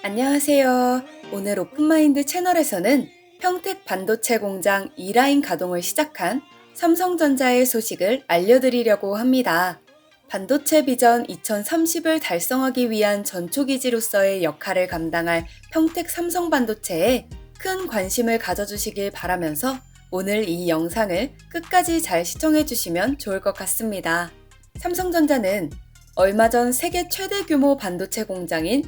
안녕하세요. 오늘 오픈마인드 채널에서는 평택 반도체 공장 2라인 가동을 시작한 삼성전자의 소식을 알려드리려고 합니다. 반도체 비전 2030을 달성하기 위한 전초기지로서의 역할을 감당할 평택 삼성반도체에 큰 관심을 가져주시길 바라면서 오늘 이 영상을 끝까지 잘 시청해주시면 좋을 것 같습니다. 삼성전자는 얼마 전 세계 최대 규모 반도체 공장인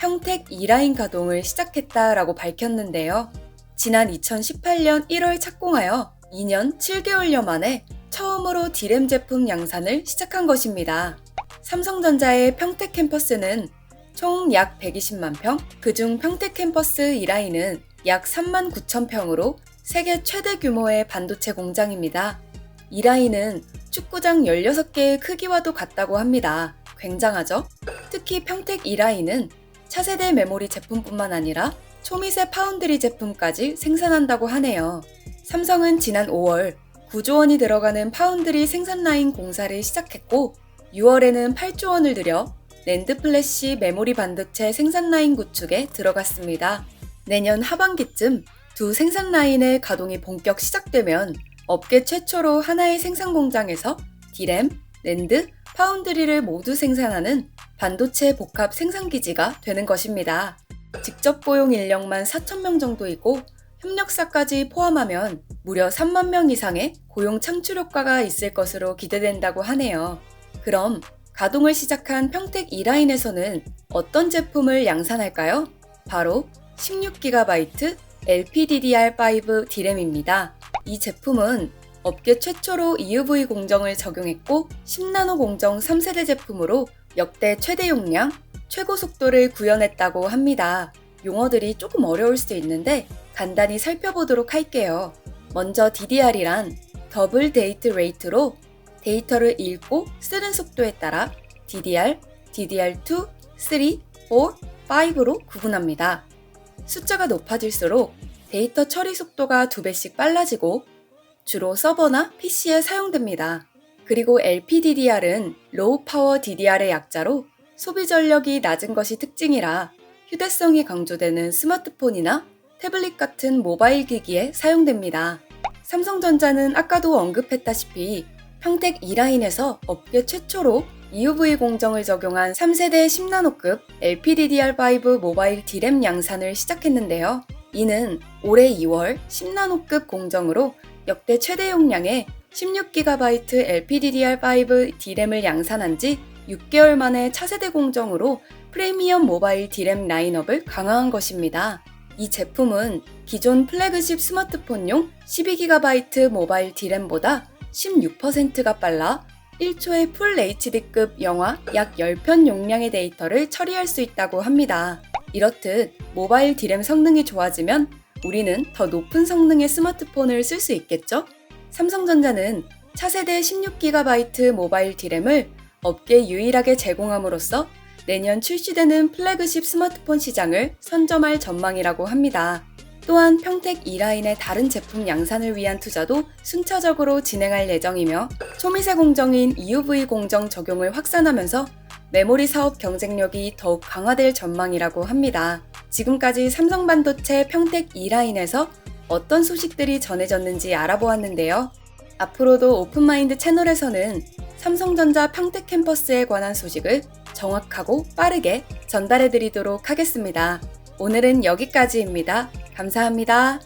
평택 2라인 가동을 시작했다라고 밝혔는데요. 지난 2018년 1월 착공하여 2년 7개월여 만에 처음으로 D램 제품 양산을 시작한 것입니다. 삼성전자의 평택 캠퍼스는 총 약 120만 평, 그중 평택 캠퍼스 2라인은 약 3만 9천 평으로 세계 최대 규모의 반도체 공장입니다. 2라인은 축구장 16개의 크기와도 같다고 합니다. 굉장하죠? 특히 평택 2라인은 차세대 메모리 제품뿐만 아니라 초미세 파운드리 제품까지 생산한다고 하네요. 삼성은 지난 5월 9조 원이 들어가는 파운드리 생산 라인 공사를 시작했고 6월에는 8조 원을 들여 낸드 플래시 메모리 반도체 생산 라인 구축에 들어갔습니다. 내년 하반기쯤 두 생산 라인의 가동이 본격 시작되면 업계 최초로 하나의 생산 공장에서 D램, 낸드, 파운드리를 모두 생산하는 반도체 복합 생산기지가 되는 것입니다. 직접 고용 인력만 4,000명 정도이고 협력사까지 포함하면 무려 3만 명 이상의 고용 창출 효과가 있을 것으로 기대된다고 하네요. 그럼 가동을 시작한 평택 2라인에서는 어떤 제품을 양산할까요? 바로 16GB LPDDR5 D램입니다. 이 제품은 업계 최초로 EUV 공정을 적용했고 10나노 공정 3세대 제품으로 역대 최대 용량, 최고 속도를 구현했다고 합니다. 용어들이 조금 어려울 수 있는데 간단히 살펴보도록 할게요. 먼저 DDR이란 더블 데이트 레이트로 데이터를 읽고 쓰는 속도에 따라 DDR, DDR2, 3, 4, 5로 구분합니다. 숫자가 높아질수록 데이터 처리 속도가 2배씩 빨라지고 주로 서버나 PC에 사용됩니다. 그리고 LPDDR은 로우 파워 DDR의 약자로 소비 전력이 낮은 것이 특징이라 휴대성이 강조되는 스마트폰이나 태블릿 같은 모바일 기기에 사용됩니다. 삼성전자는 아까도 언급했다시피 평택 2라인에서 업계 최초로 EUV 공정을 적용한 3세대 10나노급 LPDDR5 모바일 D램 양산을 시작했는데요. 이는 올해 2월 10나노급 공정으로 역대 최대 용량의 16GB LPDDR5 D램을 양산한 지 6개월 만에 차세대 공정으로 프리미엄 모바일 D램 라인업을 강화한 것입니다. 이 제품은 기존 플래그십 스마트폰용 12GB 모바일 D램보다 16%가 빨라 1초에 풀 HD급 영화 약 10편 용량의 데이터를 처리할 수 있다고 합니다. 이렇듯 모바일 D램 성능이 좋아지면 우리는 더 높은 성능의 스마트폰을 쓸 수 있겠죠? 삼성전자는 차세대 16GB 모바일 D램을 업계 유일하게 제공함으로써 내년 출시되는 플래그십 스마트폰 시장을 선점할 전망이라고 합니다. 또한 평택 2라인의 다른 제품 양산을 위한 투자도 순차적으로 진행할 예정이며 초미세 공정인 EUV 공정 적용을 확산하면서 메모리 사업 경쟁력이 더욱 강화될 전망이라고 합니다. 지금까지 삼성반도체 평택 2라인에서 어떤 소식들이 전해졌는지 알아보았는데요. 앞으로도 오픈마인드 채널에서는 삼성전자 평택 캠퍼스에 관한 소식을 정확하고 빠르게 전달해드리도록 하겠습니다. 오늘은 여기까지입니다. 감사합니다.